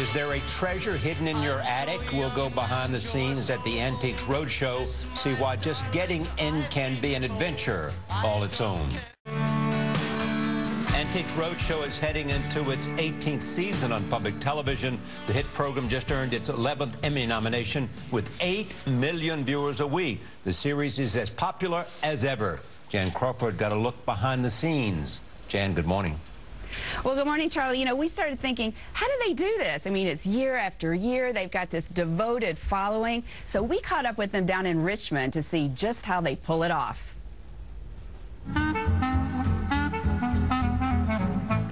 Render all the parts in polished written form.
Is there a treasure hidden in your attic? We'll go behind the scenes at the Antiques Roadshow, see why just getting in can be an adventure all its own. Antiques Roadshow is heading into its 18th season on public television. The hit program just earned its 11th Emmy nomination with 8 million viewers a week. The series is as popular as ever. Jan Crawford got a look behind the scenes. Jan, good morning. Well, good morning, Charlie. You know, we started thinking, how do they do this? I mean, it's year after year. They've got this devoted following. So we caught up with them down in Richmond to see just how they pull it off.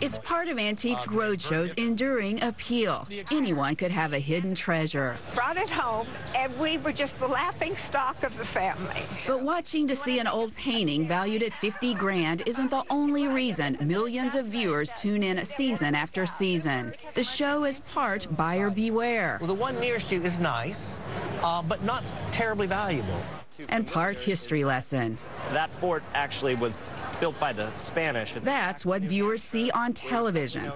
It's part of Antiques Roadshow's enduring appeal. Anyone could have a hidden treasure. Brought it home, and we were just the laughing stock of the family. But watching to see an old painting valued at 50 grand isn't the only reason millions of viewers tune in season after season. The show is part buyer beware. Well, the one nearest you is nice, but not terribly valuable. And part history lesson. That fort actually was built by the Spanish. That's what viewers see on television.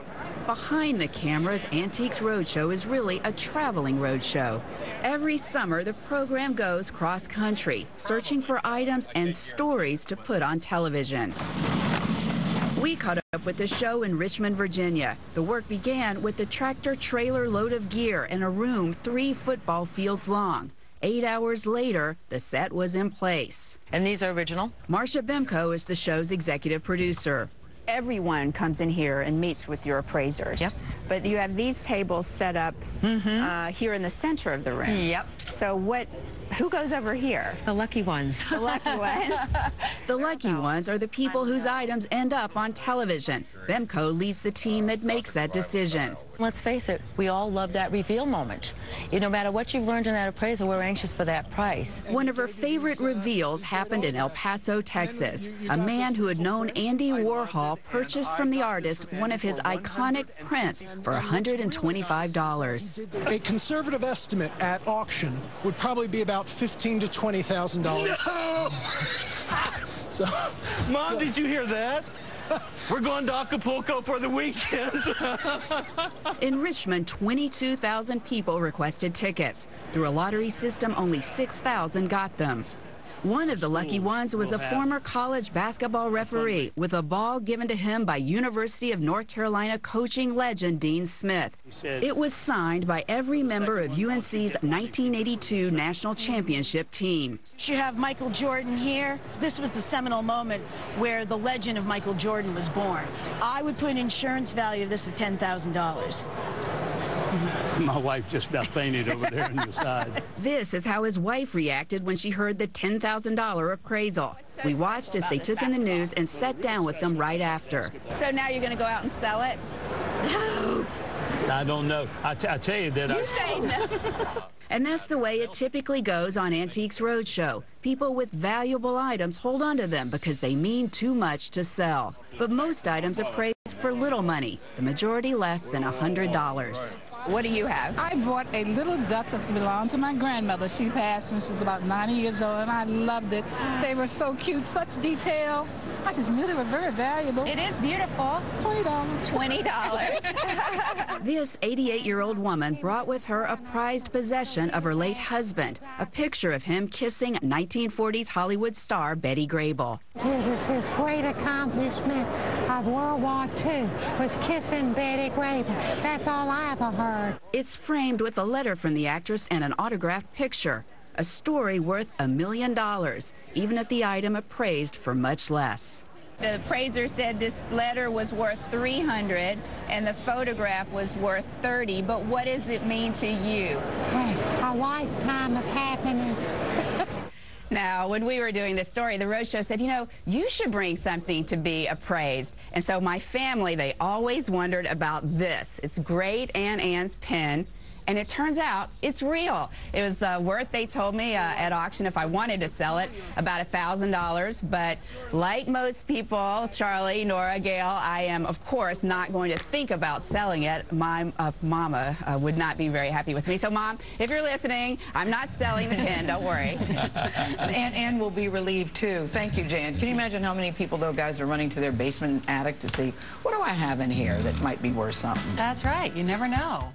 Behind the cameras, Antiques Roadshow is really a traveling roadshow. Every summer, the program goes cross-country, searching for items and stories to put on television. We caught up with the show in Richmond, Virginia. The work began with the tractor-trailer load of gear and a room 3 football fields long. 8 hours later, the set was in place. And these are original? Marcia Bemko is the show's executive producer. Everyone comes in here and meets with your appraisers. Yep. But you have these tables set up here in the center of the room. Yep. So who goes over here? The lucky ones. The lucky ones. The lucky ones are the people whose items end up on television. Bemko leads the team that makes that decision. Let's face it, we all love that reveal moment. No matter what you've learned in that appraisal, we're anxious for that price. One of her favorite reveals happened in El Paso, Texas. A man who had known Andy Warhol purchased from the artist one of his iconic prints for $125. A conservative estimate at auction would probably be about $15,000 to $20,000. No! Mom, did you hear that? We're going to Acapulco for the weekend. In Richmond, 22,000 people requested tickets. Through a lottery system, only 6,000 got them. One of the lucky ones was a former college basketball referee with a ball given to him by University of North Carolina coaching legend Dean Smith. It was signed by every member of UNC's 1982 national championship team. You have Michael Jordan here. This was the seminal moment where the legend of Michael Jordan was born. I would put an insurance value of this of $10,000. My wife just about fainted over there on the side. This is how his wife reacted when she heard the $10,000 appraisal. We watched as they took in the news and sat down with them right after. So now you're going to go out and sell it? No. I don't know. I tell you that You say no. And that's the way it typically goes on Antiques Roadshow. People with valuable items hold on to them because they mean too much to sell. But most items appraised for little money, the majority less than $100. What do you have? I bought a little duck that belonged to my grandmother. She passed when she was about 90 years old, and I loved it. They were so cute, such detail. I just knew they were very valuable. It is beautiful. $20. $20. This 88-year-old woman brought with her a prized possession of her late husband, a picture of him kissing 1940s Hollywood star Betty Grable. It was his great accomplishment of World War II, was kissing Betty Grable. That's all I ever heard. It's framed with a letter from the actress and an autographed picture. A story worth $1 million, even if the item appraised for much less. The appraiser said this letter was worth $300 and the photograph was worth $30. But what does it mean to you? A lifetime of happiness. Now, when we were doing this story, the Roadshow said, you know, you should bring something to be appraised. And so my family, they always wondered about this. It's Great Aunt Anne's pen. And it turns out it's real. It was worth, they told me at auction, if I wanted to sell it, about $1,000. But like most people, Charlie, Nora, Gail, I am, of course, not going to think about selling it. My mama would not be very happy with me. So, Mom, if you're listening, I'm not selling the pen. Don't worry. And Anne will be relieved, too. Thank you, Jan. Can you imagine how many people, though, guys, are running to their basement attic to see, what do I have in here that might be worth something? That's right. You never know.